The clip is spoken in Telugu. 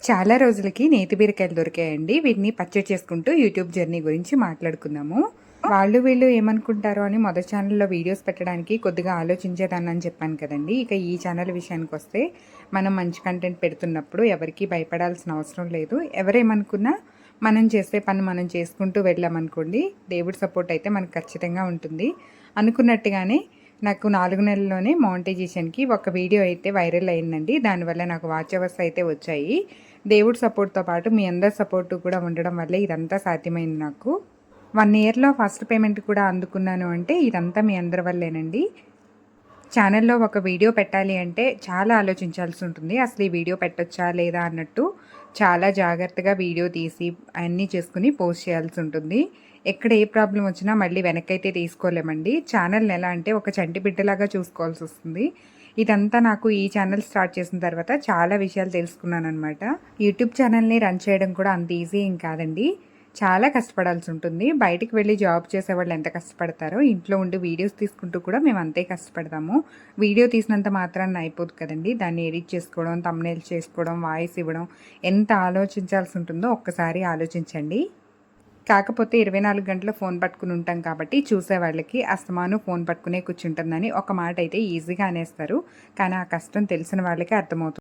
చాలా రోజులకి నేతి బీరకాయలు దొరికాయండి. వీటిని పచ్చడి చేసుకుంటూ యూట్యూబ్ జర్నీ గురించి మాట్లాడుకుందాము. వాళ్ళు వీళ్ళు ఏమనుకుంటారో అని మొదటి ఛానల్‌లో వీడియోస్ పెట్టడానికి కొద్దిగా ఆలోచించేదాన్నని చెప్పాను కదండీ! ఇక ఈ ఛానల్ విషయానికొస్తే మనం మంచి కంటెంట్ పెడుతున్నప్పుడు ఎవరికీ భయపడాల్సిన అవసరం లేదు. ఎవరేమనుకున్నా మనం చేసే పని మనం చేసుకుంటూ వెళ్ళామనుకోండి, దేవుడి సపోర్ట్ అయితే మనకు ఖచ్చితంగా ఉంటుంది. అనుకున్నట్టుగానే నాకు 4 నెలల్లోనే మానిటైజేషన్‌కి ఒక వీడియో అయితే వైరల్ అయిందండి. దానివల్ల నాకు వాచ్ అవర్స్ అయితే వచ్చాయి. దేవుడి సపోర్ట్‌తో పాటు మీ అందరి సపోర్ట్ కూడా ఉండడం వల్లే ఇదంతా సాధ్యమైంది నాకు. 1 ఇయర్‌లో ఫస్ట్ పేమెంట్ కూడా అందుకున్నాను అంటే ఇదంతా మీ అందరి వల్లేనండి. ఛానల్‌లో ఒక వీడియో పెట్టాలి అంటే చాలా ఆలోచించాల్సి ఉంటుంది. అసలు ఈ వీడియో పెట్టొచ్చా లేదా అన్నట్టు చాలా జాగ్రత్తగా వీడియో తీసి అన్నీ చేసుకుని పోస్ట్ చేయాల్సి ఉంటుంది. ఎక్కడ ఏ ప్రాబ్లమ్ వచ్చినా మళ్ళీ వెనక్కైతే తీసుకోలేమండి. ఛానల్‌ని ఎలా అంటే ఒక చంటి బిడ్డలాగా చూసుకోవాల్సొస్తుంది. ఇదంతా నాకు ఈ ఛానల్ స్టార్ట్ చేసిన తర్వాత చాలా విషయాలు తెలుసుకున్నాననమాట. యూట్యూబ్ ఛానల్‌ని రన్ చేయడం కూడా అంత ఈజీ ఏం కాదండి. చాలా కష్టపడాల్సి ఉంటుంది. బయటికి వెళ్ళి జాబ్ చేసేవాళ్ళు ఎంత కష్టపడతారో, ఇంట్లో ఉండి వీడియోస్ తీసుకుంటూ కూడా మేము అంతే కష్టపడతాము. వీడియో తీసినంత మాత్రాన అయిపోదు కదండీ! దాన్ని ఎడిట్ చేసుకోవడం, థంబ్‌నెయిల్స్ చేసుకోవడం, వాయిస్ ఇవ్వడం ఎంత ఆలోచించాల్సి ఉంటుందో ఒక్కసారి ఆలోచించండి. కాకపోతే 24 గంటలు ఫోన్ పట్టుకుని ఉంటాం కాబట్టి చూసేవాళ్ళకి అస్తమానం ఫోన్ పట్టుకునే కూర్చుంటుందని ఒక మాట అయితే ఈజీగా అనేస్తారు. కానీ ఆ కష్టం తెలిసిన వాళ్ళకే అర్థమవుతుంది.